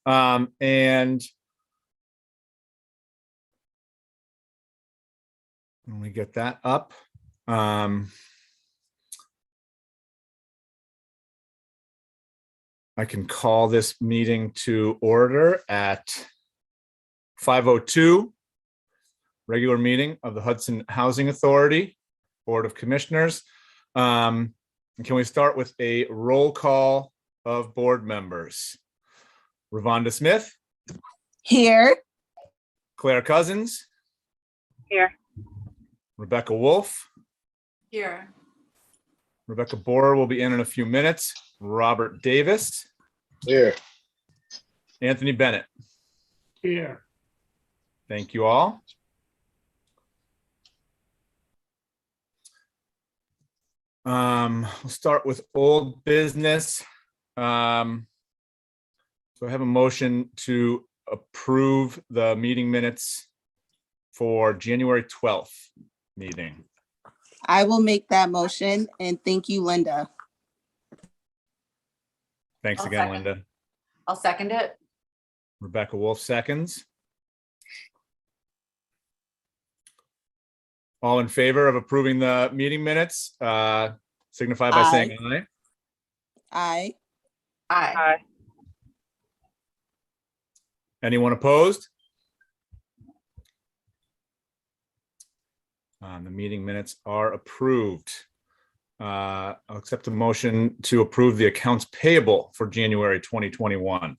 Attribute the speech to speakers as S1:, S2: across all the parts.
S1: And when we get that up, I can call this meeting to order at 5:02, regular meeting of the Hudson Housing Authority Board of Commissioners. Can we start with a roll call of board members? Ravonda Smith.
S2: Here.
S1: Claire Cousins.
S3: Here.
S1: Rebecca Wolf.
S3: Here.
S1: Rebecca Borer will be in a few minutes. Robert Davis.
S4: Here.
S1: Anthony Bennett.
S4: Here.
S1: Thank you all. We'll start with old business. So I have a motion to approve the meeting minutes for January 12th meeting.
S2: I will make that motion, and thank you, Linda.
S1: Thanks
S3: I'll
S1: again,
S3: second.
S1: Linda.
S3: I'll second it.
S1: Rebecca Wolf seconds. All in favor of approving the meeting minutes, signify by saying aye.
S2: Aye.
S3: Aye.
S1: Anyone opposed? The meeting minutes are approved. I'll accept the motion to approve the accounts payable for January 2021.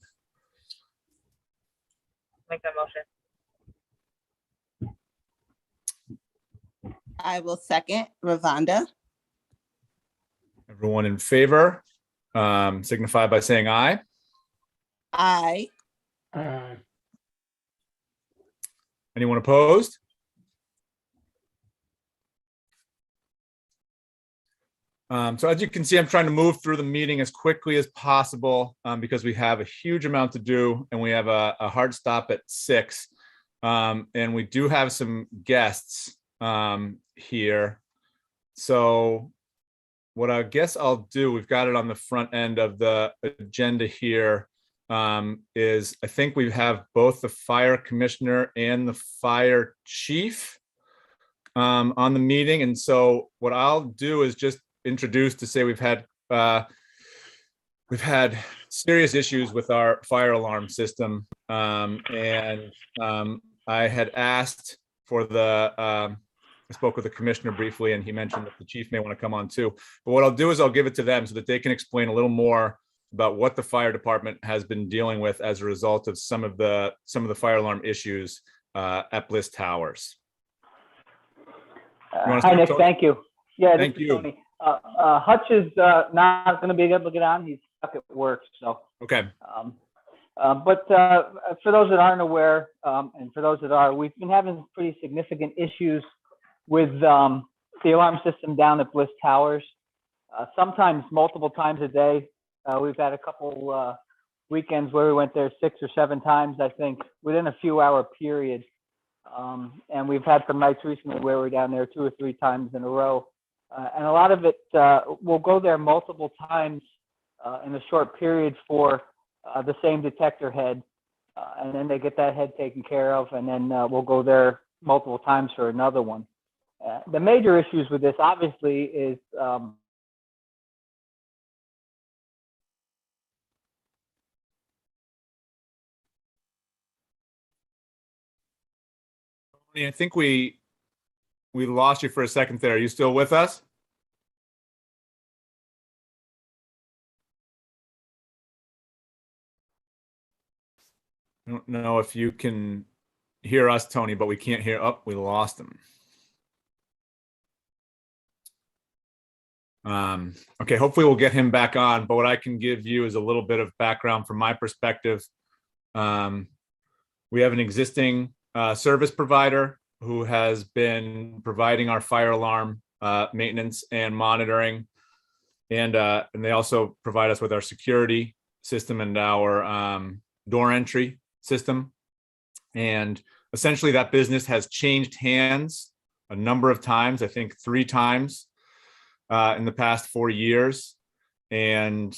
S3: Make that motion.
S2: I will second. Ravonda.
S1: Everyone in favor, signify by saying aye.
S2: Aye.
S1: Anyone opposed? So as you can see, I'm trying to move through the meeting as quickly as possible because we have a huge amount to do and we have a hard stop at 6. And we do have some guests here. So what I guess I'll do, we've got it on the front end of the agenda here, is I think we have both the fire commissioner and the fire chief on the meeting. And so what I'll do is just introduce to say we've had serious issues with our fire alarm system, and I had asked for I spoke with the commissioner briefly, and he mentioned that the chief may want to come on too. But what I'll do is I'll give it to them so that they can explain a little more about what the fire department has been dealing with as a result of some of the fire alarm issues at Bliss Towers.
S5: Hi, Nick. Thank you. Yeah,
S1: thank you.
S5: Tony. Hutch is not going to be able to get on. He's stuck at work. So
S1: okay.
S5: But for those that aren't aware, and for those that are, we've been having pretty significant issues with the alarm system down at Bliss Towers. Sometimes multiple times a day. We've had a couple weekends where we went there 6 or 7 times, I think, within a few hour period. And we've had some nights recently where we're down there 2 or 3 times in a row. And a lot of it, we'll go there multiple times in a short period for the same detector head. And then they get that head taken care of, and then we'll go there multiple times for another one. The major issues with this, obviously, is
S1: I think we lost you for a second there. Are you still with us? I don't know if you can hear us, Tony, but we can't hear. Oh, we lost him. Okay, hopefully we'll get him back on. But what I can give you is a little bit of background from my perspective. We have an existing service provider who has been providing our fire alarm maintenance and monitoring, and they also provide us with our security system and our door entry system. And essentially that business has changed hands a number of times, I think 3 times in the past 4 years. And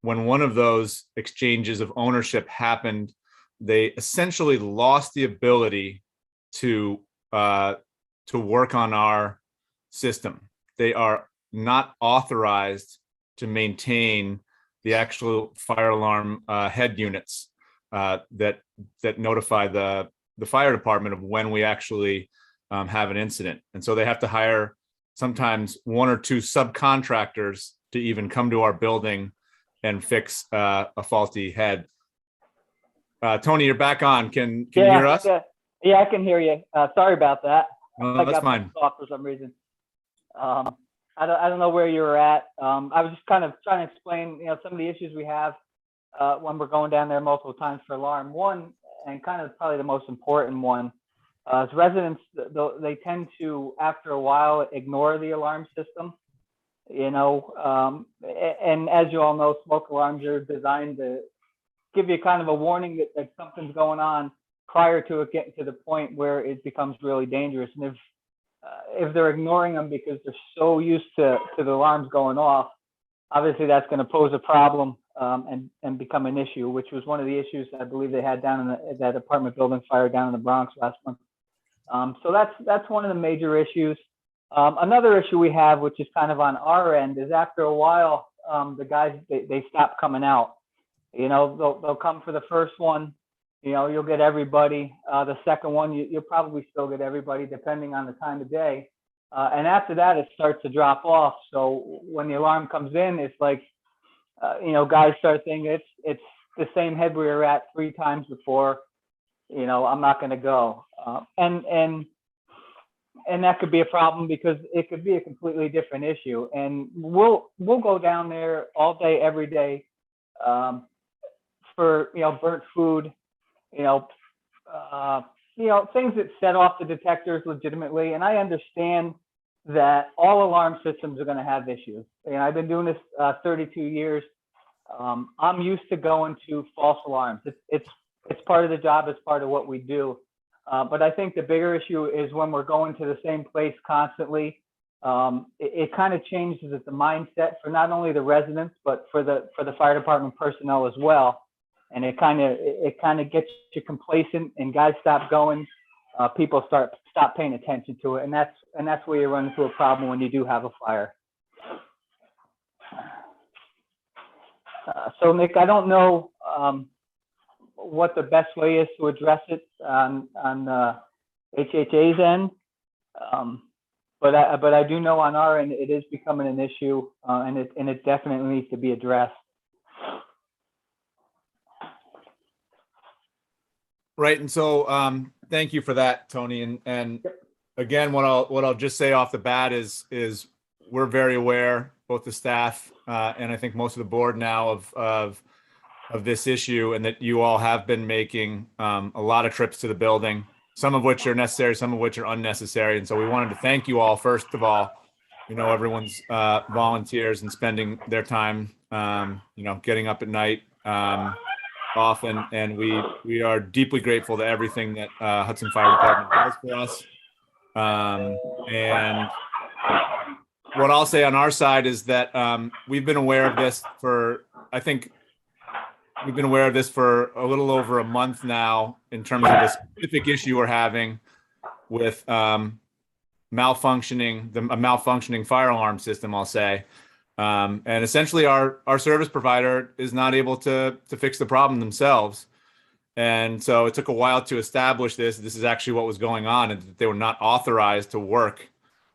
S1: when one of those exchanges of ownership happened, they essentially lost the ability to work on our system. They are not authorized to maintain the actual fire alarm head units that notify the fire department of when we actually have an incident. And so they have to hire sometimes one or two subcontractors to even come to our building and fix a faulty head. Tony, you're back on. Can you hear us?
S5: Yeah, I can hear you. Sorry about that.
S1: No, that's fine.
S5: Off for some reason. I don't know where you were at. I was just kind of trying to explain, some of the issues we have when we're going down there multiple times for alarm. One, and kind of probably the most important one, is residents, they tend to, after a while, ignore the alarm system. And as you all know, smoke alarms are designed to give you kind of a warning that something's going on prior to it getting to the point where it becomes really dangerous. And if they're ignoring them because they're so used to the alarms going off, obviously that's going to pose a problem and become an issue, which was one of the issues I believe they had down in that apartment building fire down in the Bronx last month. So that's one of the major issues. Another issue we have, which is kind of on our end, is after a while, the guys, they stop coming out. They'll come for the first one. You'll get everybody. The second one, you'll probably still get everybody, depending on the time of day. And after that, it starts to drop off. So when the alarm comes in, it's like, guys start thinking it's the same head we were at 3 times before. I'm not going to go. And that could be a problem because it could be a completely different issue. And we'll go down there all day, every day, for burnt food, things that set off the detectors legitimately. And I understand that all alarm systems are going to have issues. I've been doing this 32 years. I'm used to going to false alarms. It's part of the job. It's part of what we do. But I think the bigger issue is when we're going to the same place constantly. It kind of changes the mindset for not only the residents, but for the fire department personnel as well. And it kind of gets you complacent, and guys stop going. People stop paying attention to it, and that's where you run into a problem when you do have a fire. So Nick, I don't know what the best way is to address it on HHA's end, but I do know on our end it is becoming an issue, and it definitely needs to be addressed.
S1: Right, and so thank you for that, Tony. And again, what I'll just say off the bat is we're very aware, both the staff and I think most of the board now of this issue, and that you all have been making a lot of trips to the building, some of which are necessary, some of which are unnecessary. And so we wanted to thank you all, first of all, everyone's volunteers and spending their time, getting up at night often. And we are deeply grateful to everything that Hudson Fire Department does for us. And what I'll say on our side is that we've been aware of this for a little over a month now, in terms of the specific issue we're having with a malfunctioning fire alarm system, I'll say. And essentially our service provider is not able to fix the problem themselves. And so it took a while to establish this. This is actually what was going on, and that they were not authorized to work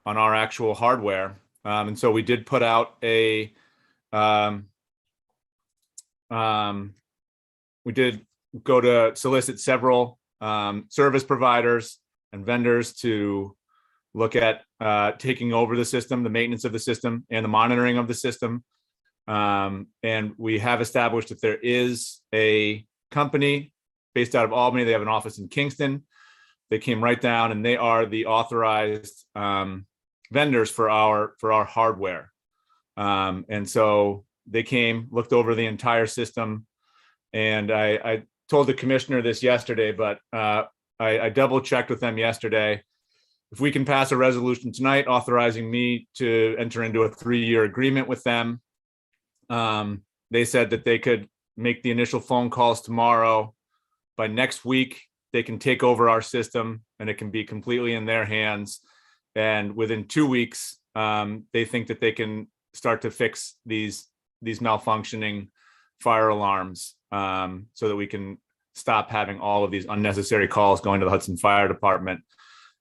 S1: on our actual hardware. And so we did put out we did go to solicit several service providers and vendors to look at taking over the system, the maintenance of the system, and the monitoring of the system. And we have established that there is a company based out of Albany. They have an office in Kingston. They came right down, and they are the authorized vendors for our hardware. And so they came, looked over the entire system. And I told the commissioner this yesterday, but I double checked with them yesterday. If we can pass a resolution tonight authorizing me to enter into a 3-year agreement with them, they said that they could make the initial phone calls tomorrow. By next week, they can take over our system and it can be completely in their hands. And within 2 weeks, they think that they can start to fix these malfunctioning fire alarms, so that we can stop having all of these unnecessary calls going to the Hudson Fire Department.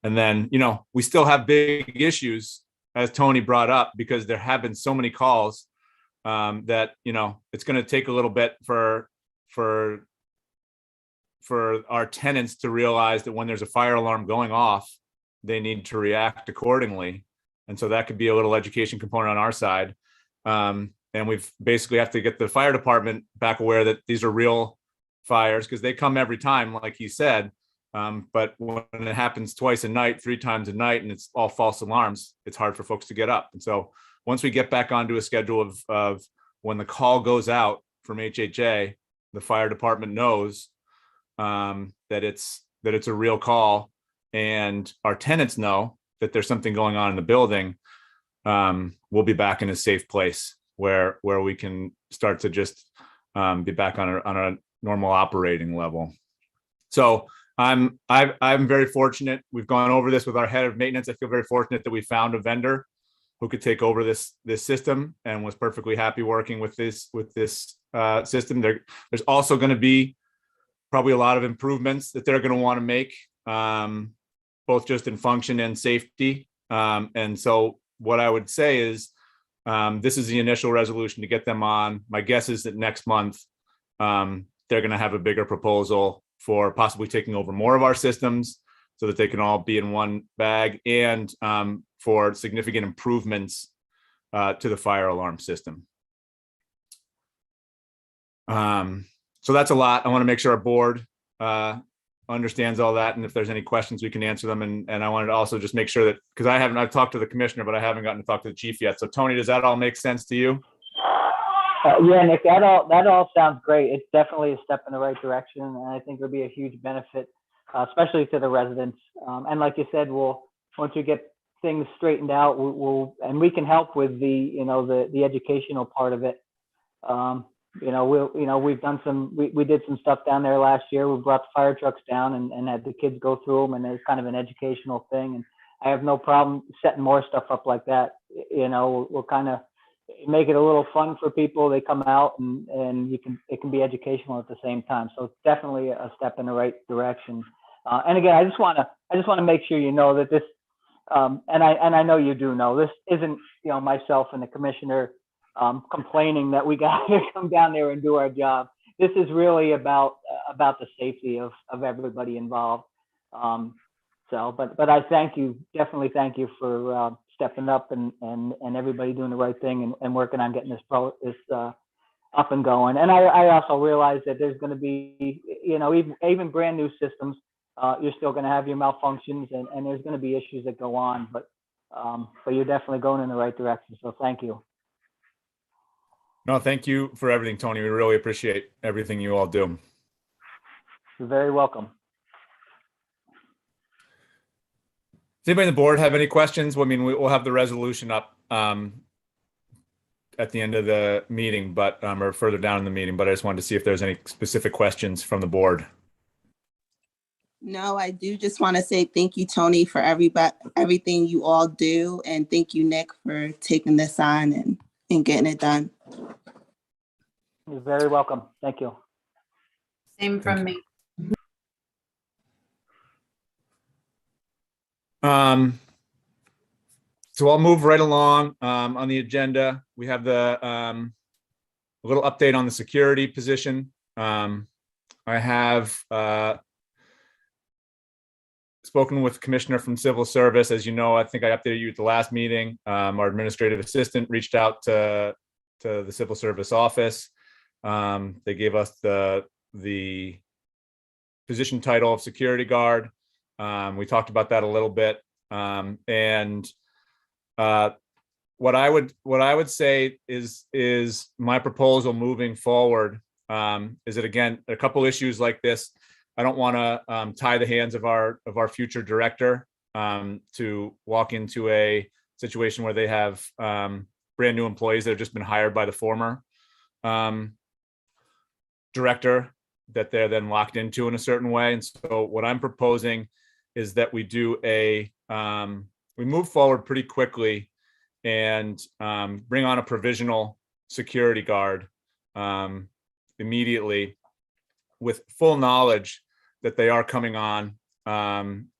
S1: And then, we still have big issues, as Tony brought up, because there have been so many calls that, it's going to take a little bit for our tenants to realize that when there's a fire alarm going off, they need to react accordingly. And so that could be a little education component on our side. And we've basically have to get the fire department back aware that these are real fires, because they come every time, like he said. But when it happens twice a night, 3 times a night, and it's all false alarms, it's hard for folks to get up. And so once we get back onto a schedule of when the call goes out from HHA, the fire department knows that it's a real call, and our tenants know that there's something going on in the building, we'll be back in a safe place where we can start to just be back on a normal operating level. So I'm very fortunate. We've gone over this with our head of maintenance. I feel very fortunate that we found a vendor who could take over this system and was perfectly happy working with this system. There's also going to be probably a lot of improvements that they're going to want to make, both just in function and safety. And so what I would say is, this is the initial resolution to get them on. My guess is that next month, they're going to have a bigger proposal for possibly taking over more of our systems so that they can all be in one bag, and for significant improvements to the fire alarm system. So that's a lot. I want to make sure our board understands all that, and if there's any questions, we can answer them. And I wanted to also just make sure that, because I've talked to the commissioner, but I haven't gotten to talk to the chief yet. So Tony, does that all make sense to you?
S5: Yeah, Nick, that all sounds great. It's definitely a step in the right direction, and I think it'll be a huge benefit, especially to the residents. And like you said, once we get things straightened out, we can help with the educational part of it. We've done we did some stuff down there last year. We brought the fire trucks down and had the kids go through them, and it's kind of an educational thing. And I have no problem setting more stuff up like that. We'll kind of make it a little fun for people. They come out and it can be educational at the same time. So it's definitely a step in the right direction. And again, I just want to make sure you know that this, and I know you do know, this isn't, myself and the commissioner complaining that we got to come down there and do our job. This is really about the safety of everybody involved. But I definitely thank you for stepping up and everybody doing the right thing and working on getting this up and going. And I also realize that there's going to be, even brand new systems, you're still going to have your malfunctions, and there's going to be issues that go on, but you're definitely going in the right direction. So thank you.
S1: No, thank you for everything, Tony. We really appreciate everything you all do.
S5: You're very welcome.
S1: Does anybody on the board have any questions? Well, I mean, we'll have the resolution up at the end of the meeting, but or further down in the meeting, but I just wanted to see if there's any specific questions from the board.
S2: No, I do just want to say thank you, Tony, for everything you all do. And thank you, Nick, for taking this on and getting it done.
S5: You're very welcome. Thank you.
S3: Same from me.
S1: So I'll move right along on the agenda. We have a little update on the security position. I have spoken with the commissioner from civil service. As you know, I think I updated you at the last meeting. Our administrative assistant reached out to the civil service office. They gave us the position title of security guard. We talked about that a little bit. And what I would say is my proposal moving forward is that, again, a couple issues like this, I don't want to tie the hands of our future director to walk into a situation where they have brand new employees that have just been hired by the former director that they're then locked into in a certain way. And so what I'm proposing is that we do we move forward pretty quickly and bring on a provisional security guard immediately with full knowledge that they are coming on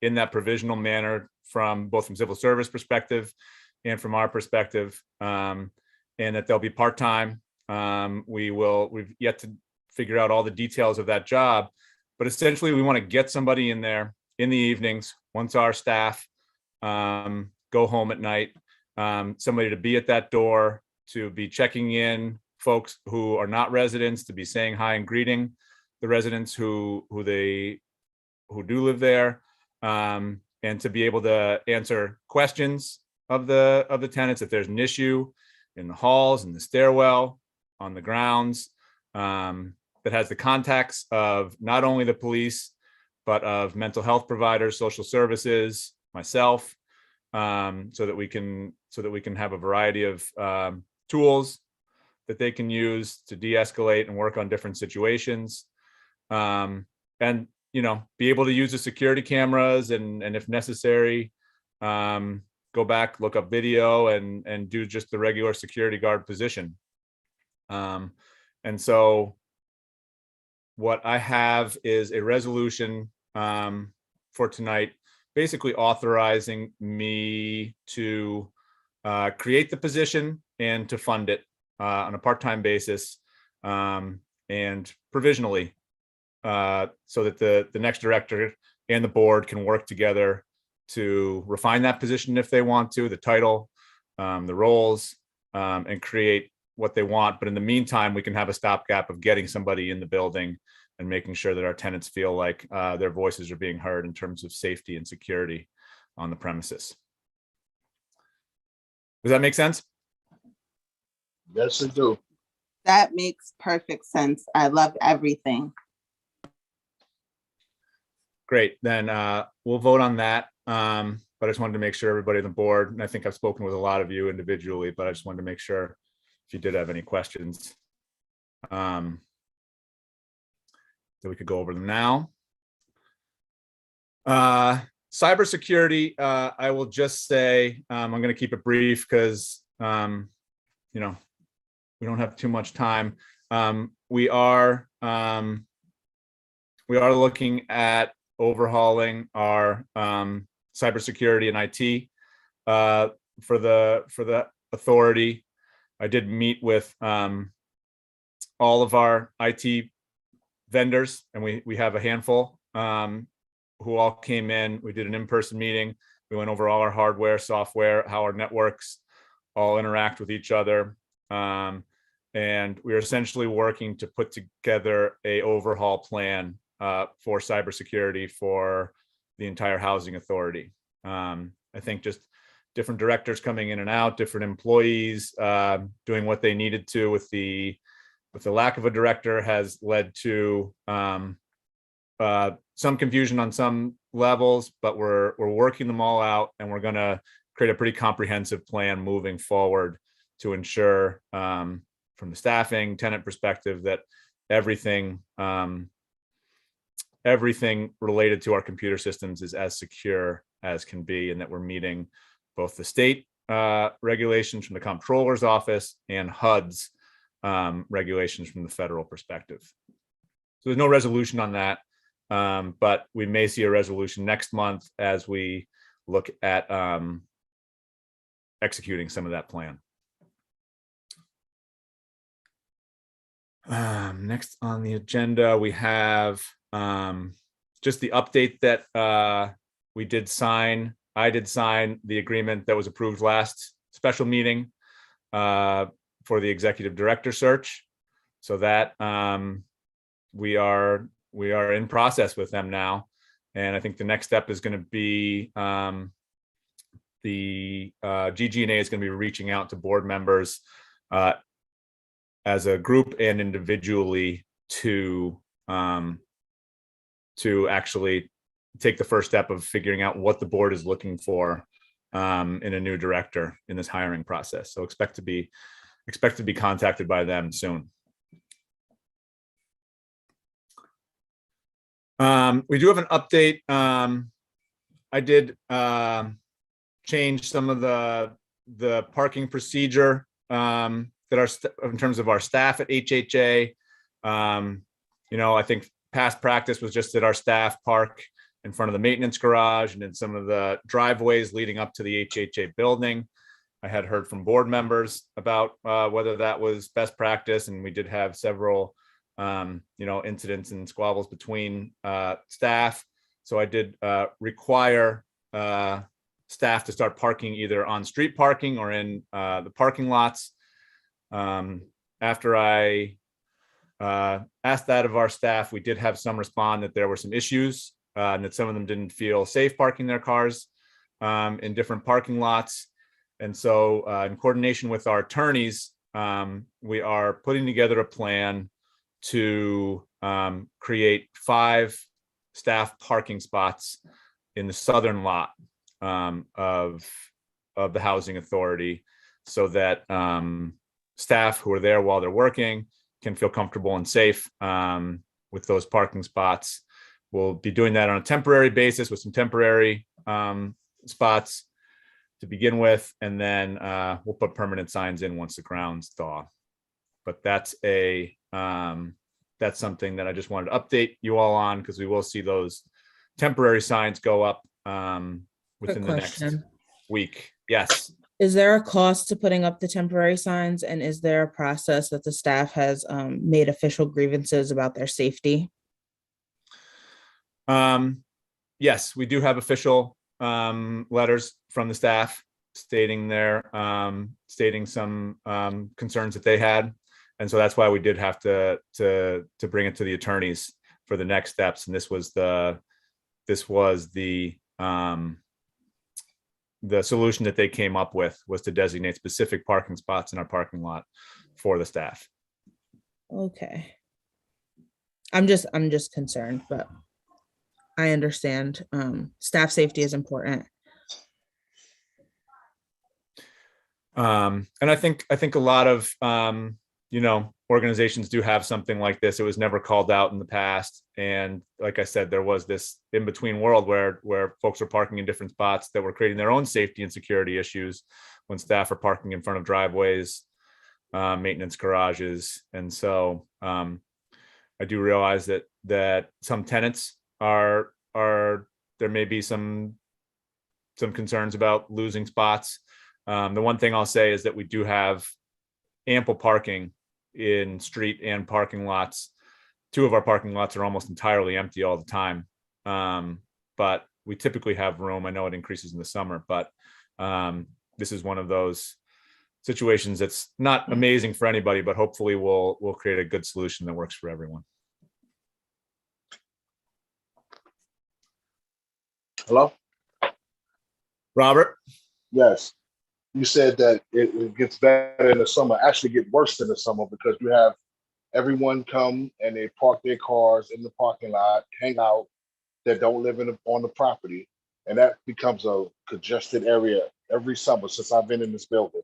S1: in that provisional manner from civil service perspective and from our perspective, and that they'll be part-time. We've yet to figure out all the details of that job, but essentially we want to get somebody in there in the evenings once our staff go home at night, somebody to be at that door, to be checking in folks who are not residents, to be saying hi and greeting the residents who do live there, and to be able to answer questions of the tenants if there's an issue in the halls, in the stairwell, on the grounds, that has the contacts of not only the police, but of mental health providers, social services, myself, so that we can have a variety of tools that they can use to de-escalate and work on different situations, and be able to use the security cameras and if necessary, go back, look up video and do just the regular security guard position. And so what I have is a resolution for tonight, basically authorizing me to create the position and to fund it on a part-time basis, and provisionally, so that the next director and the board can work together to refine that position if they want to, the title, the roles, and create what they want. But in the meantime, we can have a stopgap of getting somebody in the building and making sure that our tenants feel like their voices are being heard in terms of safety and security on the premises. Does that make sense?
S4: Yes, it do.
S2: That makes perfect sense. I love everything.
S1: Great, then we'll vote on that. But I just wanted to make sure everybody on the board, and I think I've spoken with a lot of you individually, but I just wanted to make sure if you did have any questions, that we could go over them now. Cybersecurity, I will just say, I'm going to keep it brief because, we don't have too much time. We are looking at overhauling our cybersecurity and IT for the authority. I did meet with all of our IT vendors, and we have a handful who all came in. We did an in-person meeting. We went over all our hardware, software, how our networks all interact with each other. And we're essentially working to put together a overhaul plan for cybersecurity for the entire housing authority. I think just different directors coming in and out, different employees doing what they needed to with the lack of a director has led to some confusion on some levels, but we're working them all out, and we're going to create a pretty comprehensive plan moving forward to ensure, from the staffing, tenant perspective, that everything related to our computer systems is as secure as can be, and that we're meeting both the state regulations from the comptroller's office and HUD's regulations from the federal perspective. So there's no resolution on that, but we may see a resolution next month as we look at executing some of that plan. Next on the agenda, we have just the update that I did sign the agreement that was approved last special meeting for the executive director search. So that we are in process with them now. And I think the next step is going to be the GG&A is going to be reaching out to board members as a group and individually to actually take the first step of figuring out what the board is looking for in a new director in this hiring process. So expect to be contacted by them soon. We do have an update. I did change some of the parking procedure that in terms of our staff at HHA. I think past practice was just that our staff park in front of the maintenance garage and in some of the driveways leading up to the HHA building. I had heard from board members about whether that was best practice, and we did have several incidents and squabbles between staff. So I did require staff to start parking either on street parking or in the parking lots. After I asked that of our staff, we did have some respond that there were some issues and that some of them didn't feel safe parking their cars in different parking lots. And so in coordination with our attorneys, we are putting together a plan to create 5 staff parking spots in the southern lot of the housing authority, so that staff who are there while they're working can feel comfortable and safe with those parking spots. We'll be doing that on a temporary basis with some temporary spots to begin with, and then we'll put permanent signs in once the grounds thaw. But that's something that I just wanted to update you all on, because we will see those temporary signs go up within the next week. Yes.
S6: Is there a cost to putting up the temporary signs, and is there a process that the staff has made official grievances about their safety?
S1: Yes, we do have official letters from the staff stating some concerns that they had, and so that's why we did have to bring it to the attorneys for the next steps. And this was the solution that they came up with, was to designate specific parking spots in our parking lot for the staff.
S6: Okay. I'm just concerned, but I understand. Staff safety is important.
S1: And I think a lot of organizations do have something like this. It was never called out in the past, and like I said, there was this in-between world where folks are parking in different spots that were creating their own safety and security issues when staff are parking in front of driveways, maintenance garages. And so I do realize that some tenants are there may be some concerns about losing spots. The one thing I'll say is that we do have ample parking in street and parking lots. 2 of our parking lots are almost entirely empty all the time. But we typically have room. I know it increases in the summer, but this is one of those situations that's not amazing for anybody, but hopefully we'll create a good solution that works for everyone.
S4: Hello?
S1: Robert?
S4: Yes. You said that it gets better in the summer, actually get worse in the summer, because you have everyone come and they park their cars in the parking lot, hang out, that don't live on the property. And that becomes a congested area every summer since I've been in this building.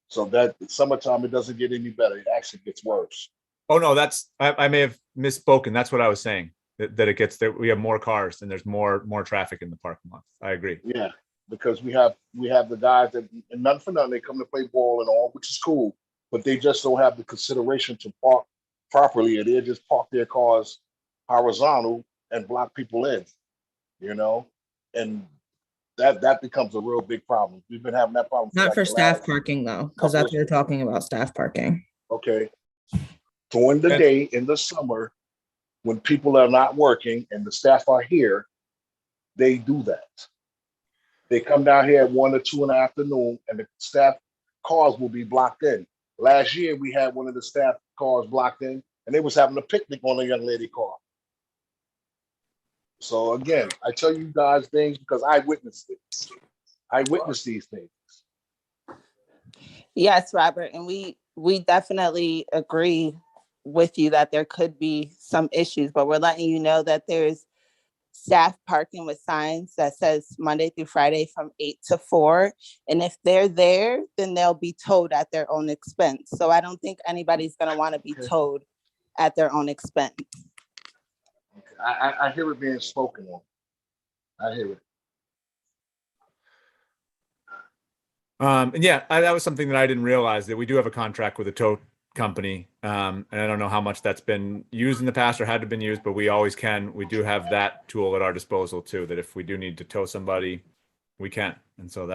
S4: So that summertime, it doesn't get any better. It actually gets worse.
S1: Oh, no, I may have misspoken. That's what I was saying, that it gets there. We have more cars and there's more traffic in the parking lot. I agree.
S4: Yeah. Because we have the guys that, and none for nothing, they come to play ball and all, which is cool, but they just don't have the consideration to park properly, and they just park their cars horizontal and block people in, and that becomes a real big problem. We've been having that problem.
S6: Not for staff parking though, because that's what we're talking about, staff parking.
S4: Okay. During the day in the summer, when people are not working and the staff are here, they do that. They come down here at 1 or 2 in the afternoon, and the staff cars will be blocked in. Last year, we had one of the staff cars blocked in, and they was having a picnic on a young lady car. So again, I tell you guys things because I witnessed it. I witnessed these things.
S2: Yes, Robert, and we definitely agree with you that there could be some issues, but we're letting you know that there's staff parking with signs that says Monday through Friday from 8 to 4. And if they're there, then they'll be towed at their own expense. So I don't think anybody's going to want to be towed at their own expense.
S4: Okay. I hear it being spoken on. I hear it.
S1: And yeah, that was something that I didn't realize, that we do have a contract with a tow company. And I don't know how much that's been used in the past or had to been used, but we always can. We do have that tool at our disposal too, that if we do need to tow somebody, we can. And so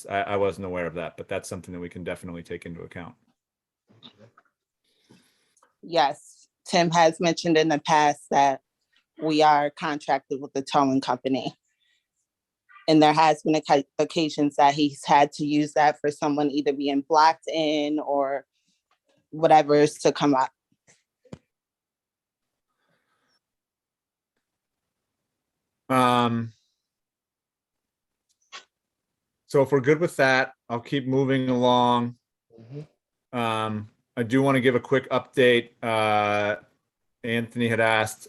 S1: I wasn't aware of that, but that's something that we can definitely take into account.
S2: Yes, Tim has mentioned in the past that we are contracted with the towing company. And there has been occasions that he's had to use that for someone either being blocked in or whatever is to come up.
S1: So if we're good with that, I'll keep moving along. I do want to give a quick update. Anthony had asked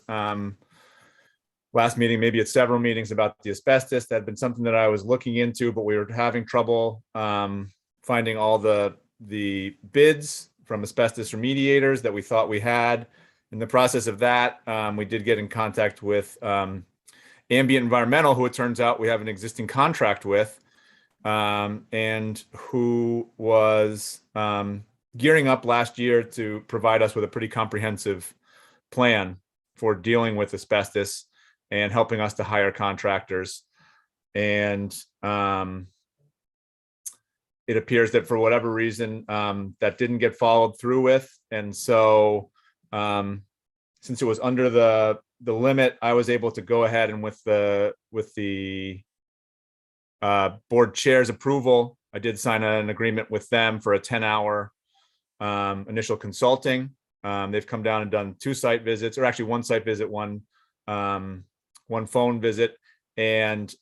S1: last meeting, maybe at several meetings, about the asbestos. That had been something that I was looking into, but we were having trouble finding all the bids from asbestos remediators that we thought we had. In the process of that, we did get in contact with Ambient Environmental, who it turns out we have an existing contract with, and who was gearing up last year to provide us with a pretty comprehensive plan for dealing with asbestos and helping us to hire contractors. And it appears that for whatever reason, that didn't get followed through with. And so since it was under the limit, I was able to go ahead and with the board chair's approval, I did sign an agreement with them for a 10-hour initial consulting. They've come down and done 2 site visits, or actually 1 site visit, one phone visit, and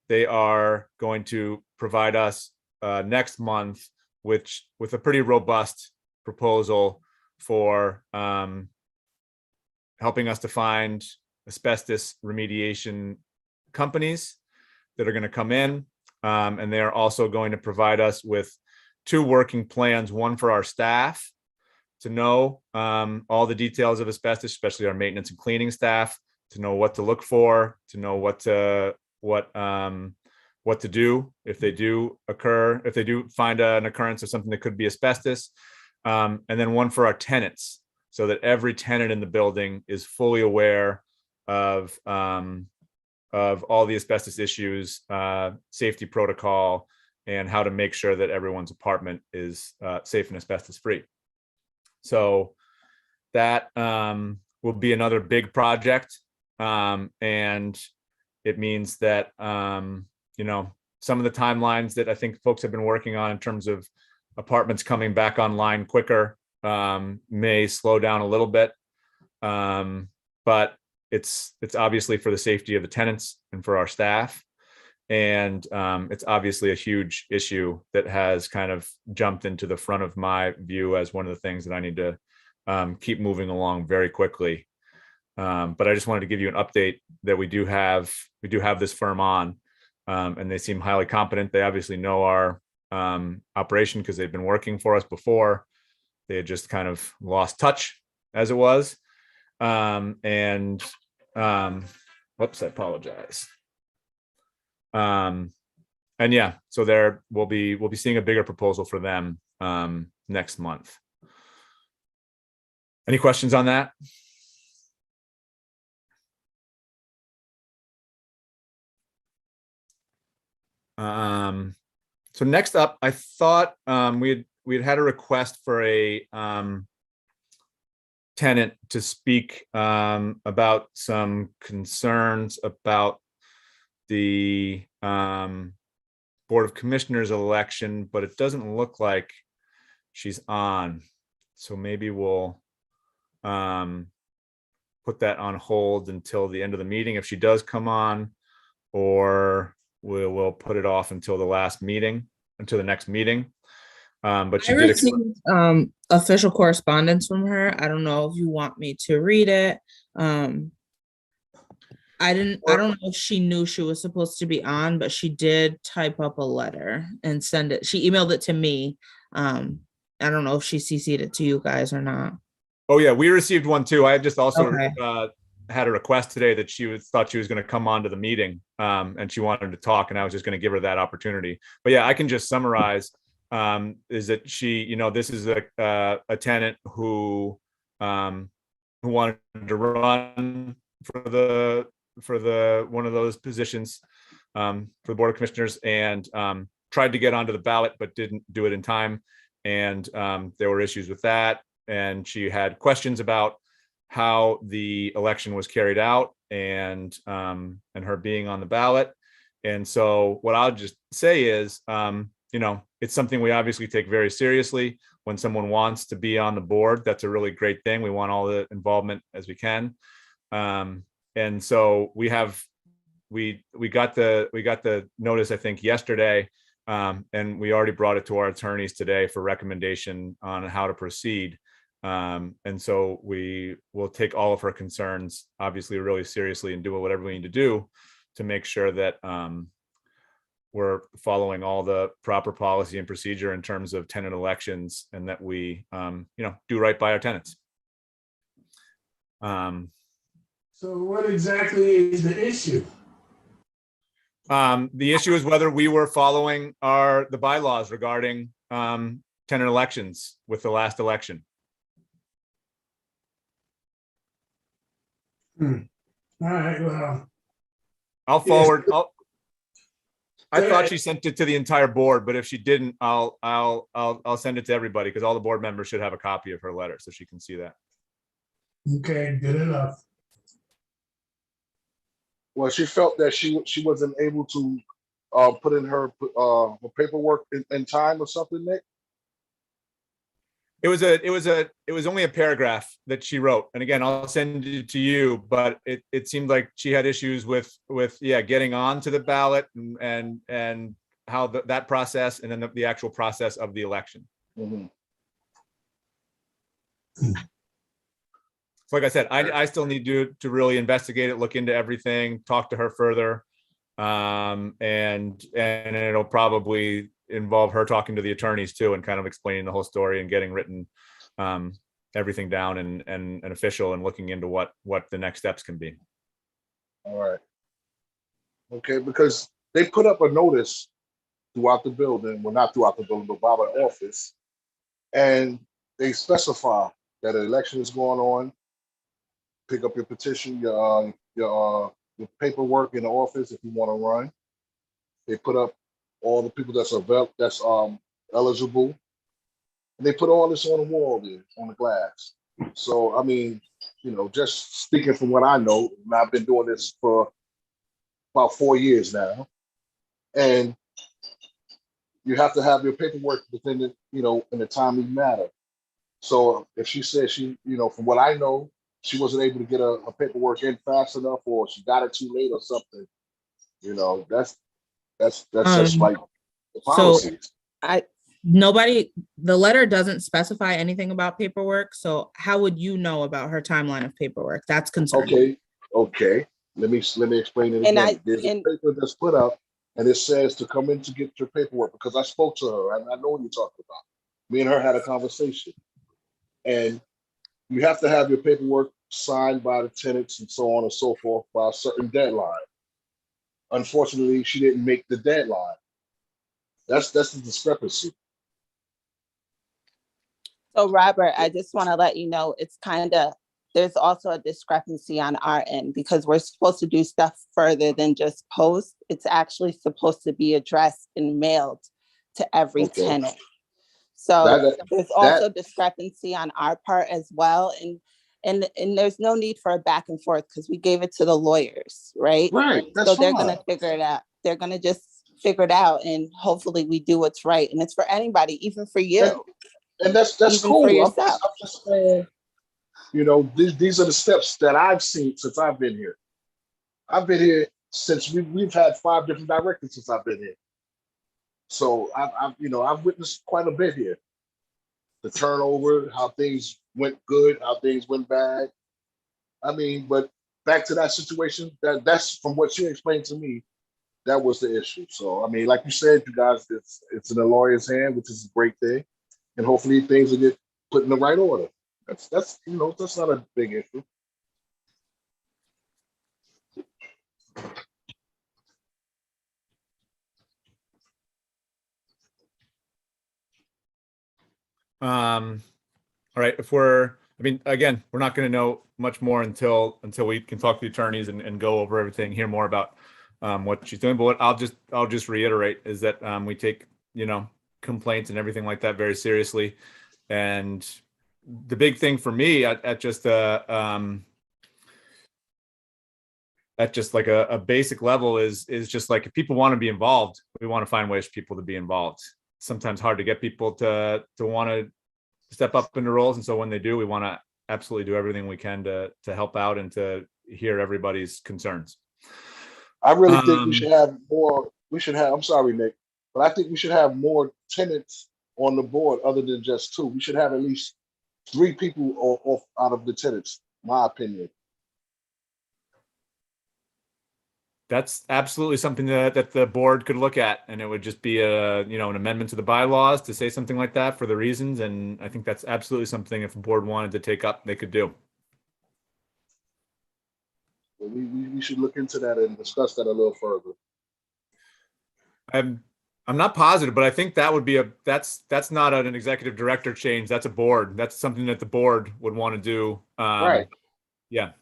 S1: they are going to provide us next month with a pretty robust proposal for helping us to find asbestos remediation companies that are going to come in, and they are also going to provide us with 2 working plans, one for our staff to know all the details of asbestos, especially our maintenance and cleaning staff, to know what to look for, to know what to do if they do find an occurrence of something that could be asbestos, and then one for our tenants, so that every tenant in the building is fully aware of all the asbestos issues, safety protocol, and how to make sure that everyone's apartment is safe and asbestos free. So that will be another big project, and it means that some of the timelines that I think folks have been working on in terms of apartments coming back online quicker may slow down a little bit, but it's obviously for the safety of the tenants and for our staff. And it's obviously a huge issue that has kind of jumped into the front of my view as one of the things that I need to keep moving along very quickly. But I just wanted to give you an update that we do have this firm on, and they seem highly competent. They obviously know our operation because they've been working for us before. They had just kind of lost touch as it was. Whoops, I apologize. And yeah, so we'll be seeing a bigger proposal for them next month. Any questions on that? So next up, I thought we had a request for a tenant to speak about some concerns about the Board of Commissioners election, but it doesn't look like she's on. So maybe we'll put that on hold until the end of the meeting if she does come on, or we'll put it off until the next meeting. But she did
S6: received official correspondence from her. I don't know if you want me to read it. I don't know if she knew she was supposed to be on, but she did type up a letter and send it. She emailed it to me. I don't know if she CC'd it to you guys or not.
S1: Oh yeah, we received one too. I just also
S6: Okay.
S1: had a request today that thought she was going to come on to the meeting, and she wanted to talk, and I was just going to give her that opportunity. But yeah, I can just summarize, is that she, this is a tenant who wanted to run for one of those positions for the Board of Commissioners, and tried to get onto the ballot but didn't do it in time, and there were issues with that, and she had questions about how the election was carried out, and her being on the ballot. And so what I'll just say is, it's something we obviously take very seriously. When someone wants to be on the board, that's a really great thing. We want all the involvement as we can. And so we got the notice, I think, yesterday, and we already brought it to our attorneys today for recommendation on how to proceed. And so we will take all of her concerns, obviously, really seriously, and do whatever we need to do to make sure that we're following all the proper policy and procedure in terms of tenant elections, and that we, do right by our tenants.
S7: So what exactly is the issue?
S1: The issue is whether we were following the bylaws regarding tenant elections with the last election.
S7: All right, well.
S1: I'll forward. I thought she sent it to the entire board, but if she didn't, I'll send it to everybody, because all the board members should have a copy of her letter so she can see that.
S7: Okay, good enough.
S4: Well, she felt that she wasn't able to put in her paperwork in time or something, Nick.
S1: It was only a paragraph that she wrote, and again, I'll send it to you. But it seemed like she had issues with getting on to the ballot, and how that process, and then the actual process of the election.
S4: Mm-hmm.
S1: So like I said, I still need to really investigate it, look into everything, talk to her further, and it'll probably involve her talking to the attorneys too, and kind of explaining the whole story, and getting written everything down and official, and looking into what the next steps can be.
S4: All right. Okay, because they put up a notice throughout the building, well, not throughout the building, but by the office, and they specify that an election is going on. Pick up your petition, your paperwork in the office if you want to run. They put up all the people that's eligible, and they put all this on the wall there, on the glass. So I mean, just speaking from what I know, and I've been doing this for about 4 years now, and you have to have your paperwork within the, in a timely manner. So if she says from what I know, she wasn't able to get her paperwork in fast enough, or she got it too late or something, that's just like the policies.
S6: The letter doesn't specify anything about paperwork. So how would you know about her timeline of paperwork? That's concerning.
S4: Okay. Let me explain it again. There's a paper that's put up, and it says to come in to get your paperwork, because I spoke to her, and I know what you're talking about. Me and her had a conversation, and you have to have your paperwork signed by the tenants and so on and so forth by a certain deadline. Unfortunately, she didn't make the deadline. That's the discrepancy.
S2: So Robert, I just want to let you know, there's also a discrepancy on our end, because we're supposed to do stuff further than just post. It's actually supposed to be addressed and mailed to every tenant. So there's also discrepancy on our part as well. And there's no need for a back and forth, because we gave it to the lawyers, right?
S4: Right.
S2: So they're going to figure it out. They're going to just figure it out, and hopefully we do what's right. And it's for anybody, even for you.
S4: And that's
S2: even
S4: cool.
S2: For yourself.
S4: I'm just saying, these are the steps that I've seen since I've been here. I've been here since we've had 5 different directors since I've been here. So I've witnessed quite a bit here. The turnover, how things went good, how things went bad. I mean, but back to that situation, that's from what she explained to me, that was the issue. So I mean, like you said, you guys, it's in the lawyer's hand, which is a great thing, and hopefully things will get put in the right order. That's not a big issue.
S1: All right, again, we're not going to know much more until we can talk to the attorneys and go over everything, hear more about what she's doing. But what I'll just reiterate is that we take, complaints and everything like that very seriously. And the big thing for me at just like a basic level is just like, if people want to be involved, we want to find ways for people to be involved. Sometimes hard to get people to want to step up into roles, and so when they do, we want to absolutely do everything we can to help out and to hear everybody's concerns.
S4: I really think we should have more. I'm sorry, Nick, but I think we should have more tenants on the board other than just 2. We should have at least 3 people off out of the tenants, my opinion.
S1: That's absolutely something that the board could look at, and it would just be an amendment to the bylaws to say something like that for the reasons. And I think that's absolutely something, if the board wanted to take up, they could do.
S4: We should look into that and discuss that a little further.
S1: I'm not positive, but I think that would be that's not an executive director change. That's a board. That's something that the board would want to do.
S4: Right.
S1: Yeah.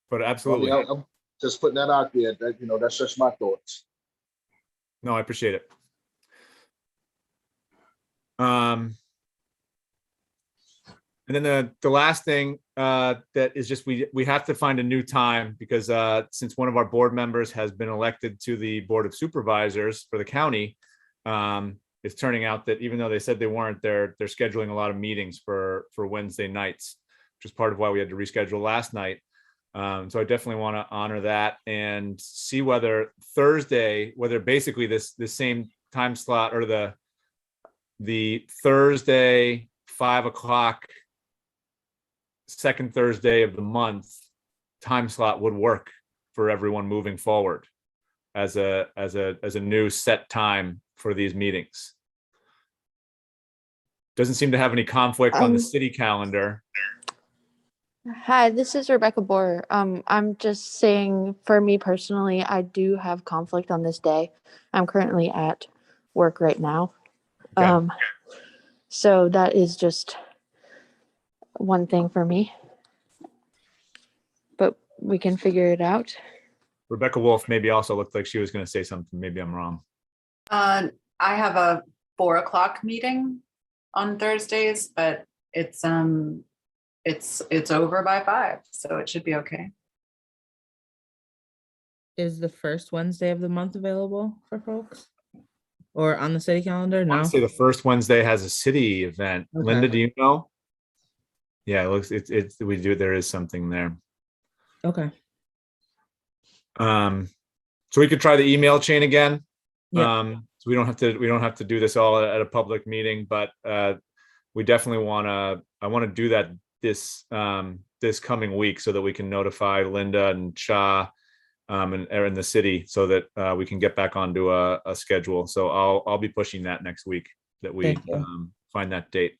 S1: But absolutely.
S4: I mean, I'm just putting that out there. That that's just my thoughts.
S1: No, I appreciate it. And then the last thing that is just we have to find a new time, because since one of our board members has been elected to the Board of Supervisors for the county, it's turning out that even though they said they weren't, they're scheduling a lot of meetings for Wednesday nights, which is part of why we had to reschedule last night. So I definitely want to honor that and see whether basically this same time slot, or the Thursday 5 o'clock second Thursday of the month time slot would work for everyone moving forward as a new set time for these meetings. Doesn't seem to have any conflict on the city calendar.
S8: Hi, this is Rebecca Borer. I'm just saying, for me personally, I do have conflict on this day. I'm currently at work right now.
S1: Okay.
S8: So that is just one thing for me. But we can figure it out.
S1: Rebecca Wolf maybe also looked like she was going to say something. Maybe I'm wrong.
S3: I have a 4 o'clock meeting on Thursdays, but it's over by 5, so it should be okay.
S6: Is the first Wednesday of the month available for folks? Or on the city calendar?
S1: I
S6: No.
S1: want to say the first Wednesday has a city event.
S6: Okay.
S1: Linda, do you know? Yeah, it looks there is something there.
S6: Okay.
S1: So we could try the email chain again.
S6: Yeah.
S1: So we don't have to do this all at a public meeting, but we definitely I want to do that this coming week, so that we can notify Linda and Cha and the city, so that we can get back onto a schedule. So I'll be pushing that next week, that we find that date.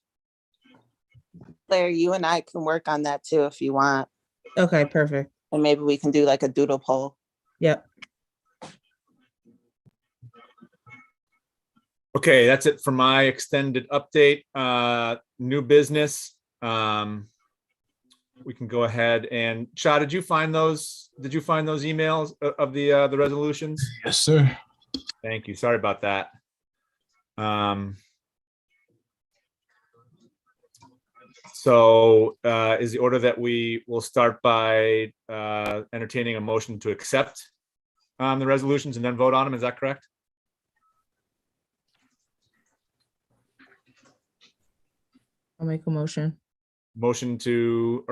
S2: Claire, you and I can work on that too if you want.
S6: Okay, perfect.
S2: And maybe we can do like a doodle poll.
S6: Yep.
S1: Okay, that's it for my extended update. New business. We can go ahead and Cha, did you find those emails of the resolutions?
S7: Yes, sir.
S1: Thank you. Sorry about that. So is the order that we will start by entertaining a motion to accept the resolutions and then vote on them. Is that correct?
S6: I'll make a motion.
S1: Motion to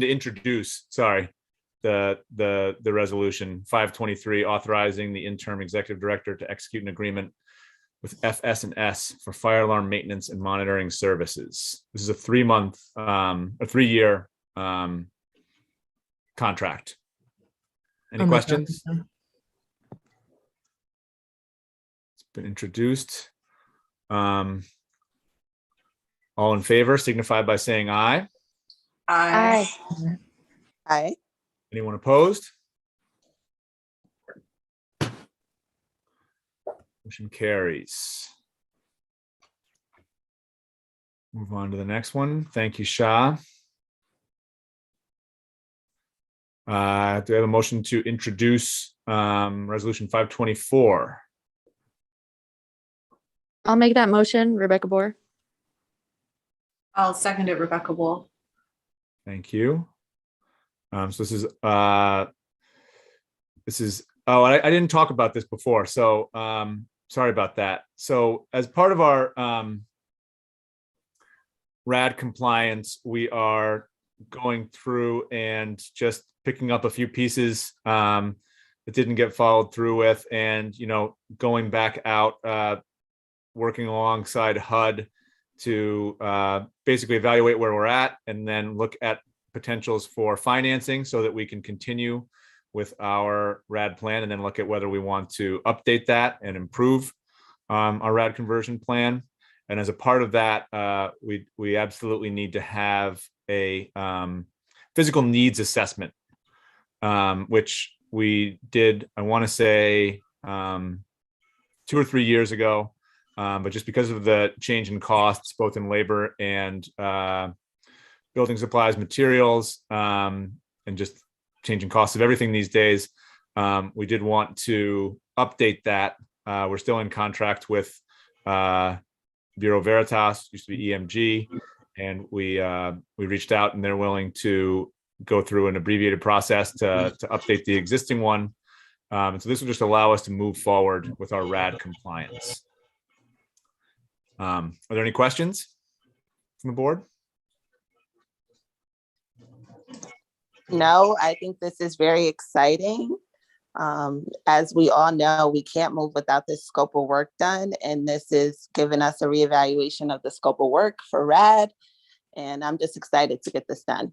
S1: introduce, sorry, the resolution 523, authorizing the interim executive director to execute an agreement with FS&S for fire alarm maintenance and monitoring services. This is a 3-year contract. Any
S6: I'll make that
S1: questions?
S6: motion.
S1: It's been introduced. All in favor signify by saying aye.
S3: Aye.
S2: Aye.
S1: Anyone opposed? Motion carries. Move on to the next one. Thank you, Shah. Do I have a motion to introduce Resolution 524?
S8: I'll make that motion, Rebecca Bohr.
S3: I'll second it, Rebecca Wool.
S1: Thank you. So this is oh, I didn't talk about this before, so sorry about that. So as part of our RAD compliance, we are going through and just picking up a few pieces that didn't get followed through with, and going back out, working alongside HUD to basically evaluate where we're at and then look at potentials for financing so that we can continue with our RAD plan, and then look at whether we want to update that and improve our RAD conversion plan. And as a part of that, we absolutely need to have a physical needs assessment, which we did, I want to say 2 or 3 years ago. But just because of the change in costs, both in labor and building supplies, materials, and just changing costs of everything these days, we did want to update that. We're still in contract with Bureau Veritas, used to be EMG, and we reached out and they're willing to go through an abbreviated process to update the existing one. And so this will just allow us to move forward with our RAD compliance. Are there any questions from the board?
S2: No, I think this is very exciting. As we all know, we can't move without this scope of work done, and this is giving us a reevaluation of the scope of work for RAD, and I'm just excited to get this done.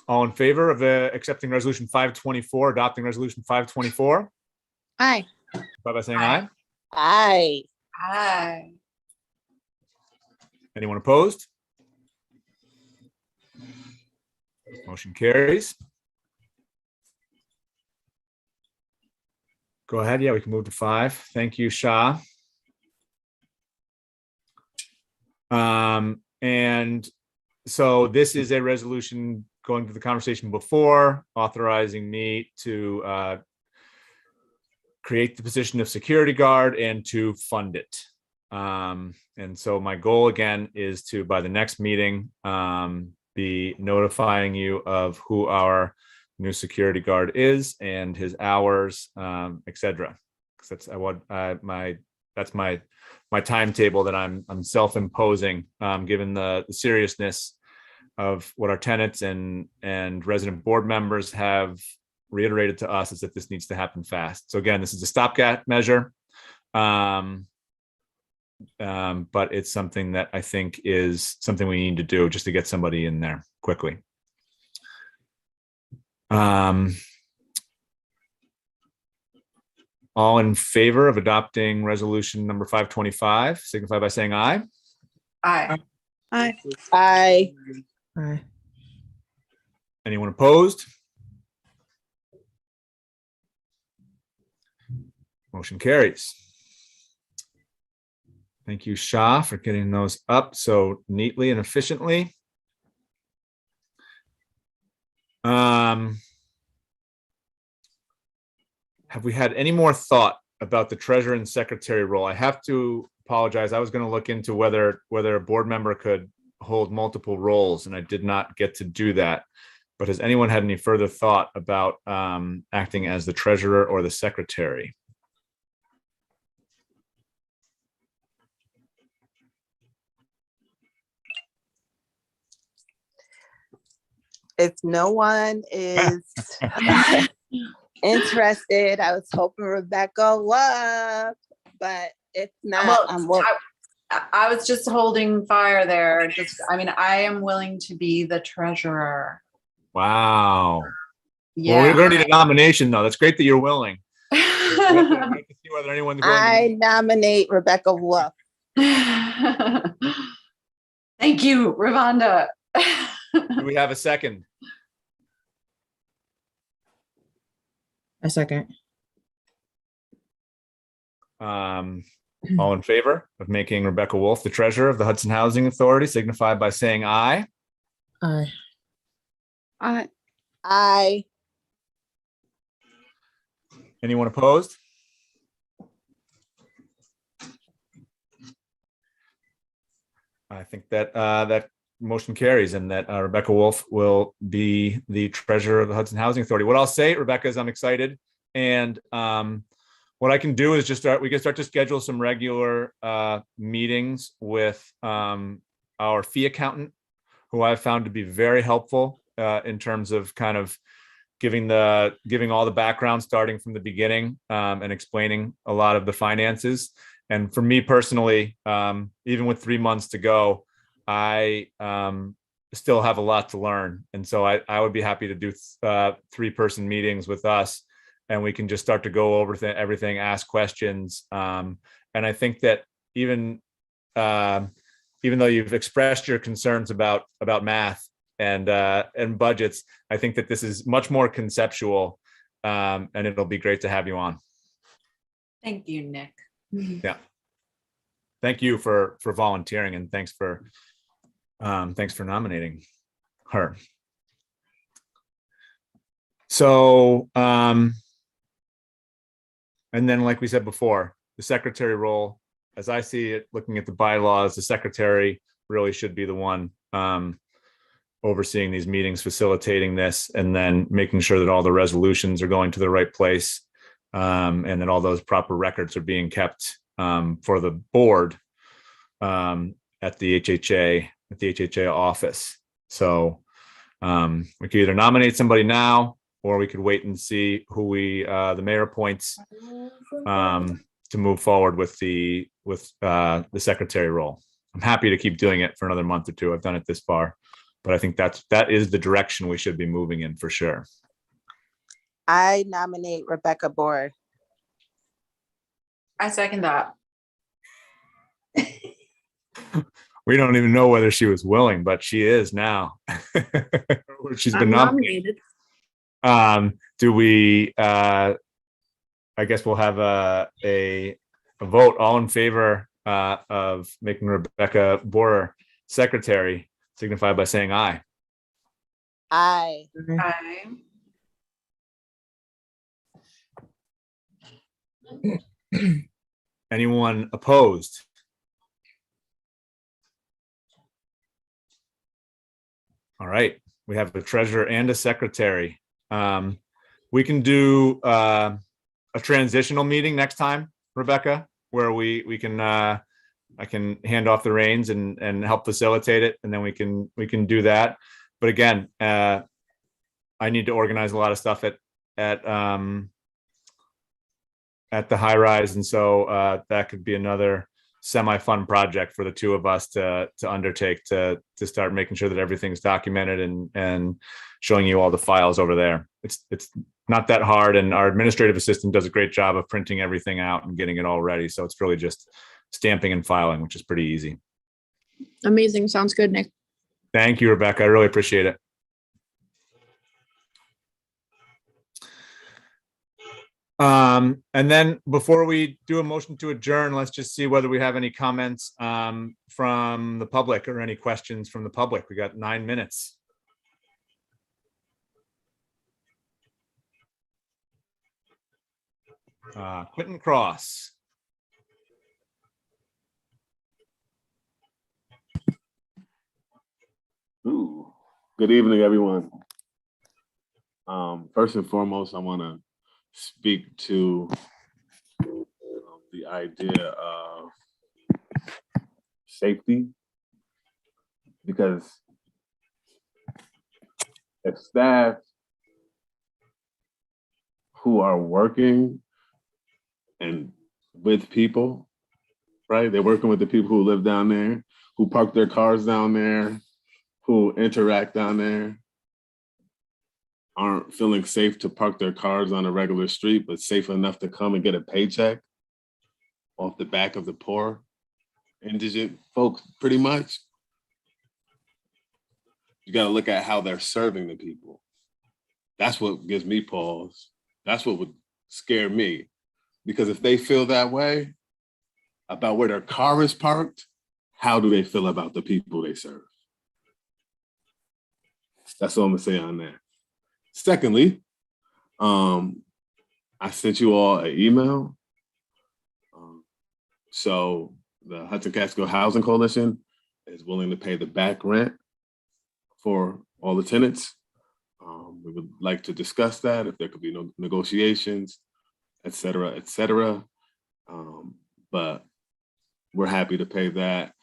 S1: All in favor of accepting Resolution 524, adopting Resolution 524?
S8: Aye.
S1: By saying aye.
S2: Aye.
S3: Hi.
S1: Anyone opposed? Motion carries. Go ahead. Yeah, we can move to 5. Thank you, Shah. And so this is a resolution going to the conversation before, authorizing me to create the position of security guard and to fund it. And so my goal again is to, by the next meeting, be notifying you of who our new security guard is and his hours, etc. Because that's my timetable that I'm self-imposing, given the seriousness of what our tenants and resident board members have reiterated to us, is that this needs to happen fast. So again, this is a stopgap measure, but it's something that I think is something we need to do just to get somebody in there quickly. All in favor of adopting resolution number 525, signify by saying aye.
S3: Aye.
S8: Aye.
S2: Aye.
S6: Aye.
S1: Anyone opposed? Motion carries. Thank you, Shah, for getting those up so neatly and efficiently. Have we had any more thought about the treasurer and secretary role? I have to apologize. I was going to look into whether a board member could hold multiple roles, and I did not get to do that. But has anyone had any further thought about acting as the treasurer or the secretary?
S2: If no one is interested, I was hoping Rebecca was, but if not,
S3: I was just holding fire there. I am willing to be the treasurer.
S1: Wow.
S3: Yeah.
S1: Well, we're going to need a nomination, though. That's great that you're willing. We have to see whether anyone's willing
S2: I nominate Rebecca Wolf.
S3: Thank you, Ravonda.
S1: Do we have a second?
S6: A second.
S1: All in favor of making Rebecca Wolf the treasurer of the Hudson Housing Authority signify by saying aye.
S6: Aye.
S2: I,
S1: Anyone opposed? I think that that motion carries and that Rebecca Wolf will be the treasurer of the Hudson Housing Authority. What I'll say, Rebecca, is I'm excited. And what I can do is we can start to schedule some regular meetings with our fee accountant, who I've found to be very helpful in terms of kind of giving all the background starting from the beginning and explaining a lot of the finances. And for me personally, even with 3 months to go, I still have a lot to learn. And so I would be happy to do 3-person meetings with us, and we can just start to go over everything, ask questions. And I think that even though you've expressed your concerns about math and budgets, I think that this is much more conceptual, and it'll be great to have you on.
S3: Thank you, Nick.
S1: Yeah. Thank you for volunteering, and thanks for nominating her. So, and then, like we said before, the secretary role, as I see it, looking at the bylaws, the secretary really should be the one overseeing these meetings, facilitating this, and then making sure that all the resolutions are going to the right place, and that all those proper records are being kept for the board at the HHA office. So we could either nominate somebody now, or we could wait and see who the mayor appoints to move forward with the secretary role. I'm happy to keep doing it for another month or two. I've done it this far, but I think that is the direction we should be moving in for sure.
S2: I nominate Rebecca Bohr.
S3: I second that.
S1: We don't even know whether she was willing, but she is now. She's been nominated. Do we? I guess we'll have a vote. All in favor of making Rebecca Bohr secretary signify by saying aye.
S2: I,
S1: Anyone opposed? All right, we have a treasurer and a secretary. We can do a transitional meeting next time, Rebecca, where we can I can hand off the reins and help facilitate it, and then we can do that. But again, I need to organize a lot of stuff at the high rise, and so that could be another semi-fun project for the two of us to undertake to start making sure that everything's documented and showing you all the files over there. It's not that hard, and our administrative assistant does a great job of printing everything out and getting it all ready. So it's really just stamping and filing, which is pretty easy.
S8: Amazing. Sounds good, Nick.
S1: Thank you, Rebecca. I really appreciate it. And then before we do a motion to adjourn, let's just see whether we have any comments from the public or any questions from the public. We got 9 minutes. Quentin Cross.
S9: Ooh, good evening, everyone. First and foremost, I want to speak to the idea of safety, because if staff who are working and with people, right? They're working with the people who live down there, who park their cars down there, who interact down there, aren't feeling safe to park their cars on a regular street, but safe enough to come and get a paycheck off the back of the poor, indigent folks, pretty much. You got to look at how they're serving the people. That's what gives me pause. That's what would scare me. Because if they feel that way about where their car is parked, how do they feel about the people they serve? That's all I'm gonna say on that. Secondly, I sent you all an email. So the Hudson Catskill Housing Coalition is willing to pay the back rent for all the tenants. We would like to discuss that, if there could be no negotiations, et cetera, et cetera. But we're happy to pay that.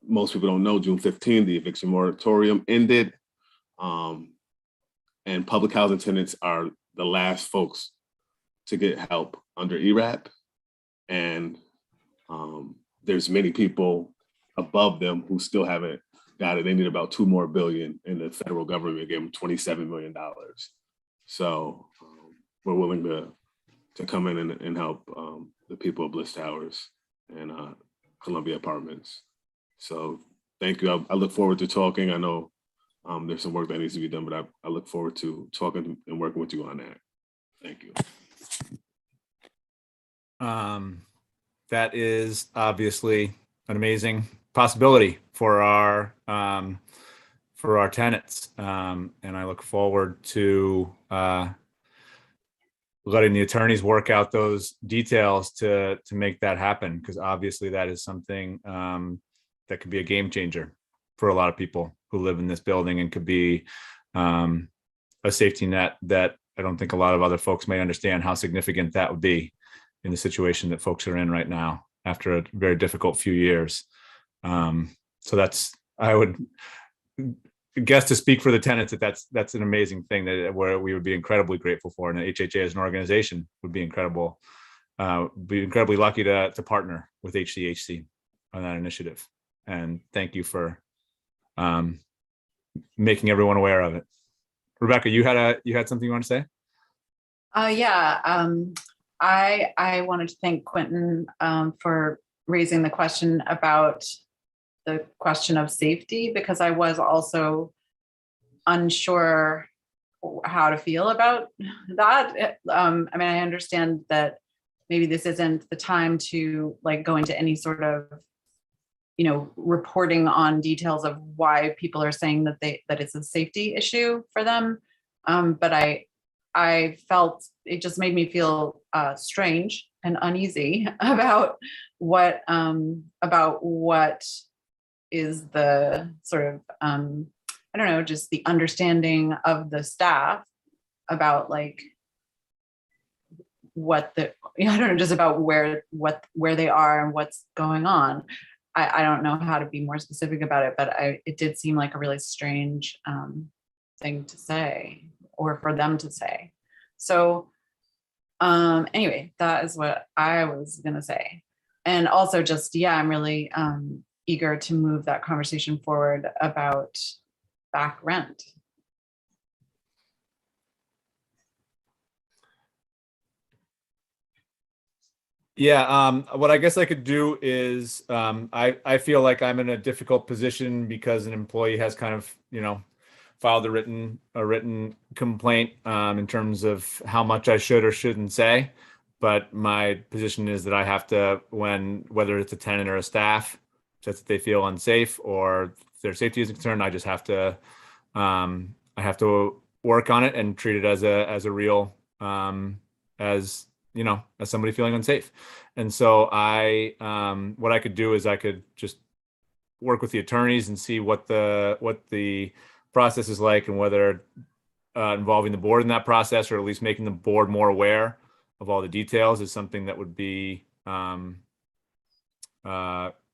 S9: Most people don't know, June 15th, the eviction moratorium ended. And public housing tenants are the last folks to get help under ERAP. And there's many people above them who still haven't got it. They need about $2 billion more, and the federal government gave them $27 million. So we're willing to come in and help the people of Bliss Towers and Columbia Apartments. So thank you. I look forward to talking. I know there's some work that needs to be done, but I look forward to talking and working with you on that. Thank you.
S1: That is obviously an amazing possibility for our tenants, and I look forward to letting the attorneys work out those details to make that happen, because obviously that is something that could be a game changer for a lot of people who live in this building, and could be a safety net that I don't think a lot of other folks may understand how significant that would be in the situation that folks are in right now after a very difficult few years. So I would guess, to speak for the tenants, that's an amazing thing where we would be incredibly grateful for, and the HHA as an organization would be incredibly lucky to partner with HCHC on that initiative. And thank you for making everyone aware of it. Rebecca, you had something you want to say?
S3: I wanted to thank Quentin for raising the question about the question of safety, because I was also unsure how to feel about that. I mean, I understand that maybe this isn't the time to go into any sort of, reporting on details of why people are saying that it's a safety issue for them. But I felt it just made me feel strange and uneasy about what is the sort of I don't know, just the understanding of the staff about what the I don't know, just about where they are and what's going on. I don't know how to be more specific about it, but it did seem like a really strange thing to say, or for them to say. So anyway, that is what I was gonna say. And also just, I'm really eager to move that conversation forward about back rent.
S1: Yeah, what I guess I could do is I feel like I'm in a difficult position because an employee has kind of, filed a written complaint in terms of how much I should or shouldn't say. But my position is that I have to, whether it's a tenant or a staff, that they feel unsafe or their safety is concerned, I just have to work on it and treat it as a real as somebody feeling unsafe. And so what I could do is I could just work with the attorneys and see what the process is like, and whether involving the board in that process, or at least making the board more aware of all the details, is something that would be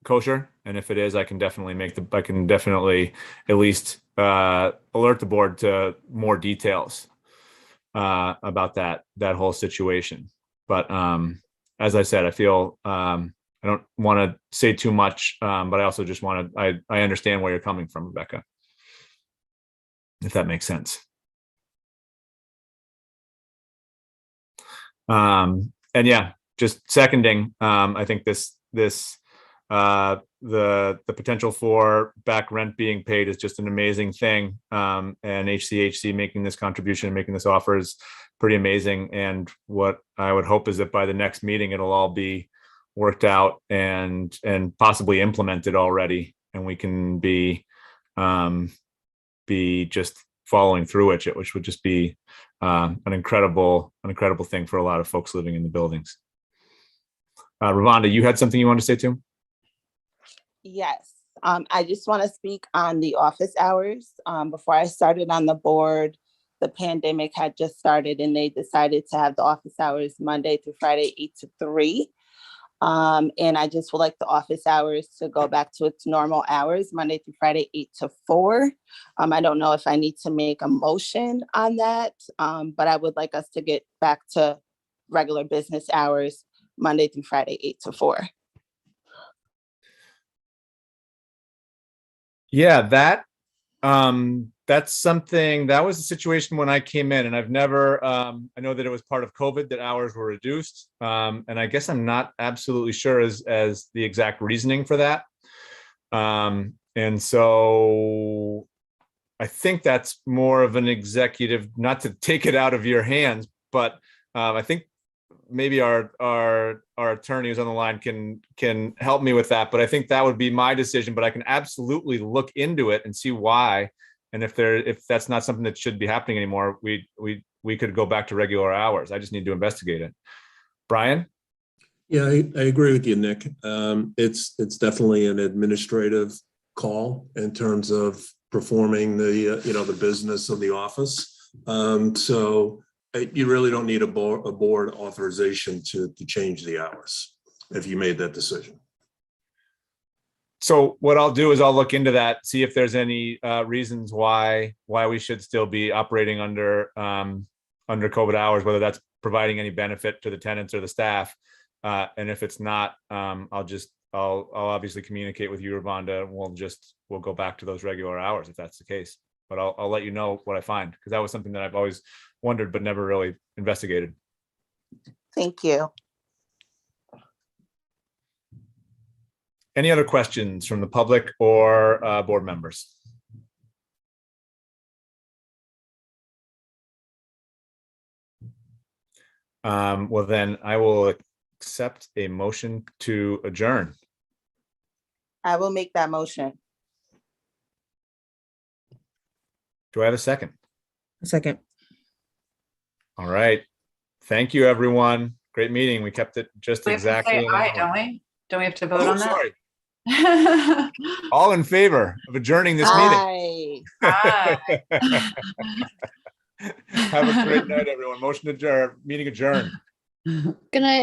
S1: kosher. And if it is, I can definitely at least alert the board to more details about that whole situation. But as I said, I feel I don't want to say too much, but I also just I understand where you're coming from, Rebecca, if that makes sense. And yeah, just seconding, I think this the potential for back rent being paid is just an amazing thing. And HCHC making this contribution and making this offer is pretty amazing. And what I would hope is that by the next meeting, it'll all be worked out and possibly implemented already, and we can be just following through it, which would just be an incredible thing for a lot of folks living in the buildings. Ravonda, you had something you wanted to say too?
S2: Yes, I just want to speak on the office hours. Before I started on the board, the pandemic had just started and they decided to have the office hours Monday through Friday, 8 to 3. And I just would like the office hours to go back to its normal hours, Monday through Friday, 8 to 4. I don't know if I need to make a motion on that, but I would like us to get back to regular business hours, Monday through Friday, 8 to 4.
S1: Yeah, that's something that was a situation when I came in, and I've never, I know that it was part of COVID that hours were reduced. And I guess I'm not absolutely sure as the exact reasoning for that. And so I think that's more of an executive, not to take it out of your hands, but I think maybe our attorney who's on the line can help me with that. But I think that would be my decision, but I can absolutely look into it and see why. And if that's not something that should be happening anymore, we could go back to regular hours. I just need to investigate it. Brian?
S10: Yeah, I agree with you, Nick. It's definitely an administrative call in terms of performing the business of the office. So you really don't need a board authorization to change the hours if you made that decision.
S1: So what I'll do is I'll look into that, see if there's any reasons why we should still be operating under COVID hours, whether that's providing any benefit to the tenants or the staff. And if it's not, I'll obviously communicate with you, Ravonda. We'll go back to those regular hours if that's the case. But I'll let you know what I find, because that was something that I've always wondered but never really investigated.
S2: Thank you.
S1: Any other questions from the public or board members? Well, then I will accept a motion to adjourn.
S2: I will make that motion.
S1: Do I have a second?
S6: A second.
S1: All right. Thank you, everyone. Great meeting. We kept it just
S3: We have to say
S1: exactly.
S3: aye, don't we? Don't we have to vote on that?
S1: Sorry. All in favor of adjourning this meeting?
S2: Aye.
S1: Have a great night, everyone. Motion adjourned. Meeting adjourned.
S8: Good night.